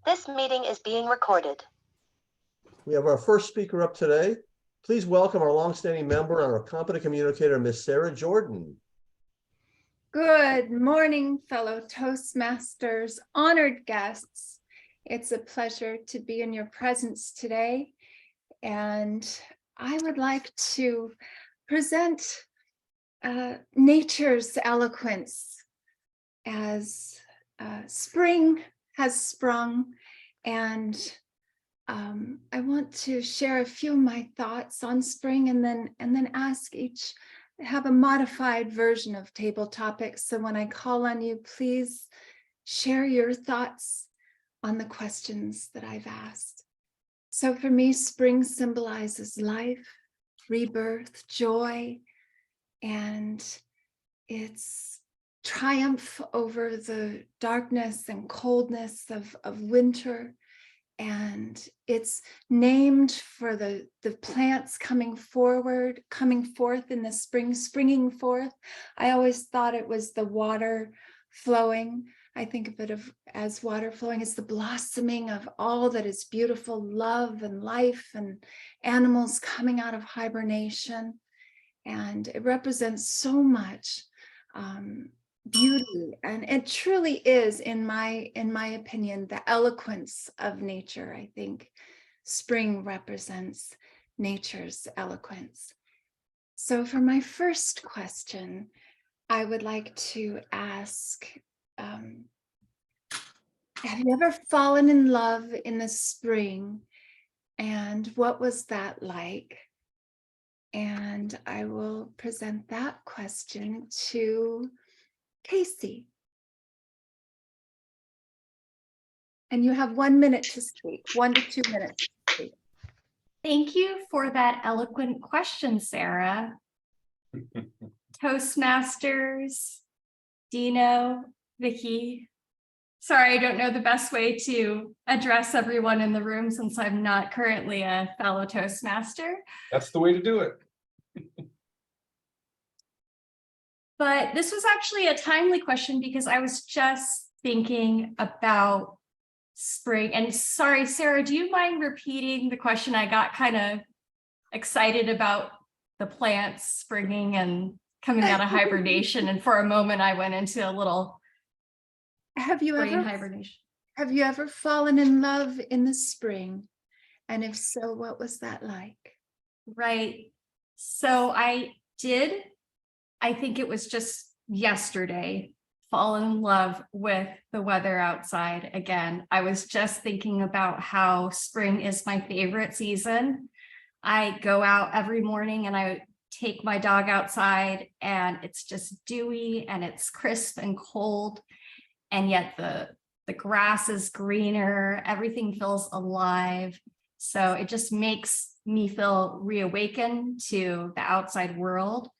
This meeting is being recorded. We have our first speaker up today. Please welcome our longstanding member and our competent communicator, Miss Sarah Jordan. Good morning, fellow Toastmasters, honored guests. It's a pleasure to be in your presence today. And I would like to present nature's eloquence as spring has sprung, and I want to share a few of my thoughts on spring, and then ask each, have a modified version of table topics. So when I call on you, please share your thoughts on the questions that I've asked. So for me, spring symbolizes life, rebirth, joy, and it's triumph over the darkness and coldness of winter. And it's named for the plants coming forth in the spring, springing forth. I always thought it was the water flowing. I think of it as water flowing. It's the blossoming of all that is beautiful, love and life and animals coming out of hibernation. And it represents so much beauty, and it truly is, in my opinion, the eloquence of nature. I think spring represents nature's eloquence. So for my first question, I would like to ask, have you ever fallen in love in the spring, and what was that like? And I will present that question to Casey. And you have 1 minute to speak, 1 to 2 minutes to speak. Thank you for that eloquent question, Sarah. Toastmasters, Dino, Vicky. Sorry, I don't know the best way to address everyone in the room since I'm not currently a fellow Toastmaster. That's the way to do it. But this was actually a timely question because I was just thinking about spring. And sorry, Sarah, do you mind repeating the question? I got kind of excited about the plants springing and coming out of hibernation. And for a moment, I went into a little hibernation. Have you ever fallen in love in the spring? And if so, what was that like? Right. So I did. I think it was just yesterday, fall in love with the weather outside again. I was just thinking about how spring is my favorite season. I go out every morning and I take my dog outside, and it's just dewy and it's crisp and cold. And yet the grass is greener, everything feels alive. So it just makes me feel reawakened to the outside world.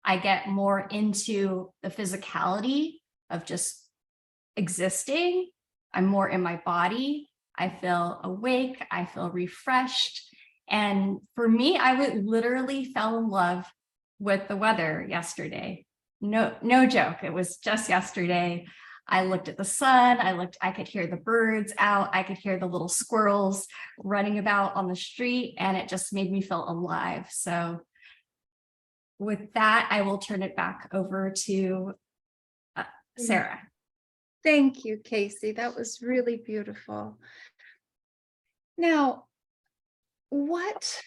I get more into the physicality of just existing. I'm more in my body. I feel awake. I feel refreshed. And for me, I would literally fell in love with the weather yesterday. No joke. It was just yesterday. I looked at the sun. I could hear the birds out. I could hear the little squirrels running about on the street, and it just made me feel alive. So with that, I will turn it back over to Sarah. Thank you, Casey. That was really beautiful. Now, what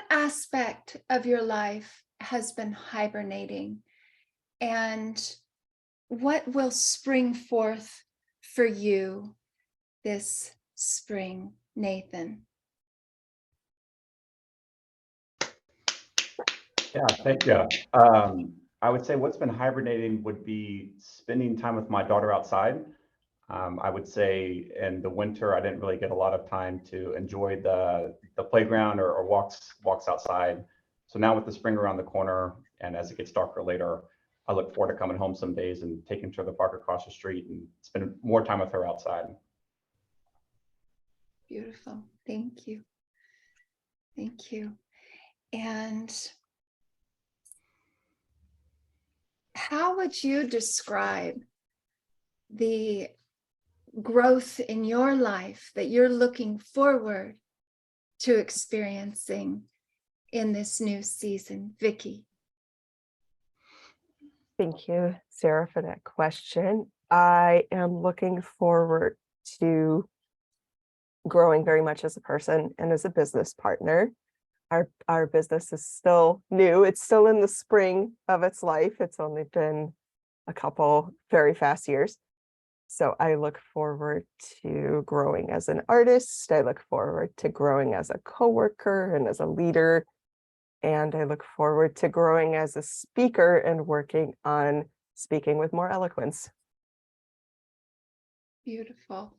aspect of your life has been hibernating, and what will spring forth for you this spring, Nathan? Yeah, thank you. I would say what's been hibernating would be spending time with my daughter outside. I would say in the winter, I didn't really get a lot of time to enjoy the playground or walks outside. So now with the spring around the corner, and as it gets darker later, I look forward to coming home some days and taking her to the park across the street and spending more time with her outside. Beautiful. Thank you. Thank you. And how would you describe the growth in your life that you're looking forward to experiencing in this new season? Vicky. Thank you, Sarah, for that question. I am looking forward to growing very much as a person and as a business partner. Our business is still new. It's still in the spring of its life. It's only been a couple very fast years. So I look forward to growing as an artist. I look forward to growing as a coworker and as a leader. And I look forward to growing as a speaker and working on speaking with more eloquence. Beautiful.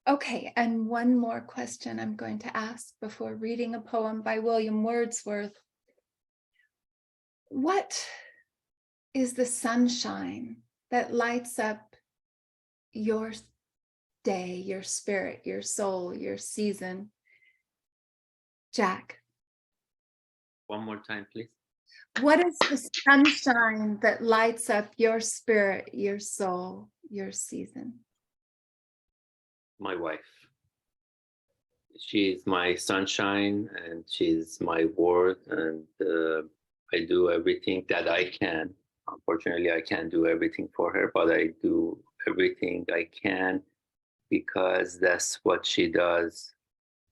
Okay, and one more question I'm going to ask before reading a poem by William Wordsworth. What is the sunshine that lights up your day, your spirit, your soul, your season? Jack. One more time, please. What is the sunshine that lights up your spirit, your soul, your season? My wife. She's my sunshine and she's my world, and I do everything that I can. Unfortunately, I can't do everything for her, but I do everything I can because that's what she does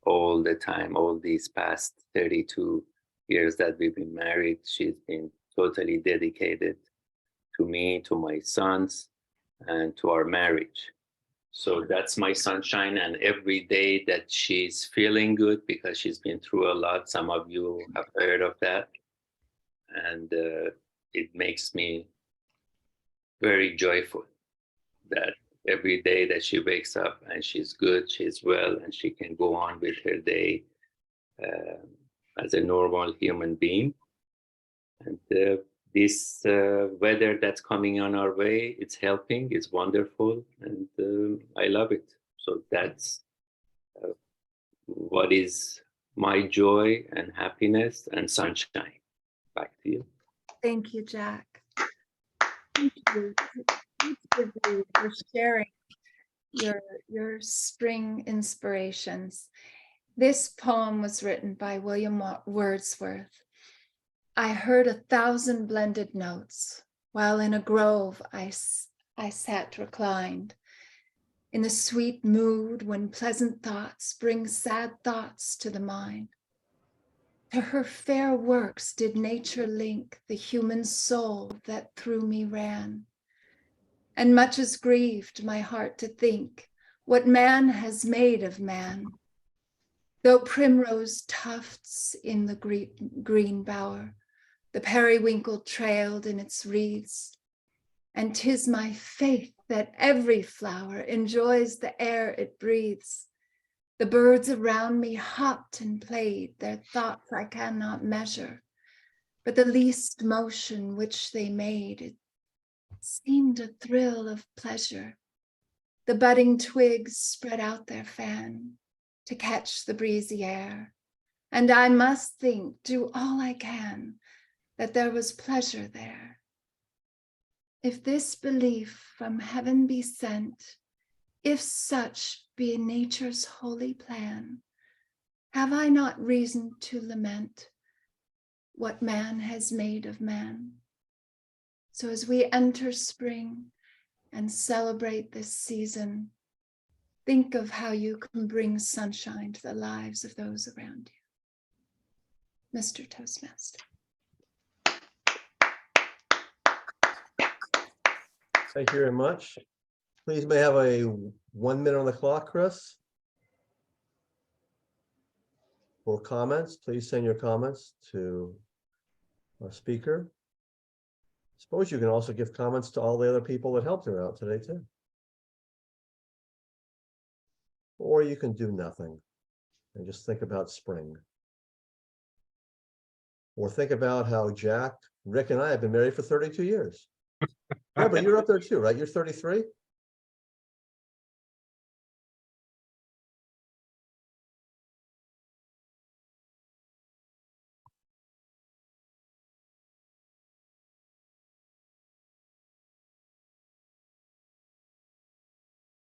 all the time. All these past 32 years that we've been married, she's been totally dedicated to me, to my sons, and to our marriage. So that's my sunshine. And every day that she's feeling good, because she's been through a lot, some of you have heard of that, and it makes me very joyful that every day that she wakes up and she's good, she's well, and she can go on with her day as a normal human being. And this weather that's coming on our way, it's helping, it's wonderful, and I love it. So that's what is my joy and happiness and sunshine. Back to you. Thank you, Jack. Thank you, each of you, for sharing your spring inspirations. This poem was written by William Wordsworth. I heard 1,000 blended notes, while in a grove I sat reclined, in the sweet mood when pleasant thoughts bring sad thoughts to the mind. To her fair works did nature link the human soul that through me ran, and much has grieved my heart to think what man has made of man. Though primrose tufts in the green bower, the periwinkle trailed in its wreaths, and 'tis my faith that every flower enjoys the air it breathes. The birds around me hopped and played, their thoughts I cannot measure, but the least motion which they made, it seemed a thrill of pleasure. The budding twigs spread out their fan to catch the breezy air, and I must think, do all I can, that there was pleasure there. If this belief from heaven be sent, if such be nature's holy plan, have I not reason to lament what man has made of man? So as we enter spring and celebrate this season, think of how you can bring sunshine to the lives of those around you. Mr. Toastmaster. Thank you very much. Please may I have a 1 minute on the clock, Chris. For comments, please send your comments to our speaker. Suppose you can also give comments to all the other people that helped her out today too. Or you can do nothing and just think about spring. Or think about how Jack, Rick, and I have been married for 32 years. Yeah, but you're up there too, right? You're 33?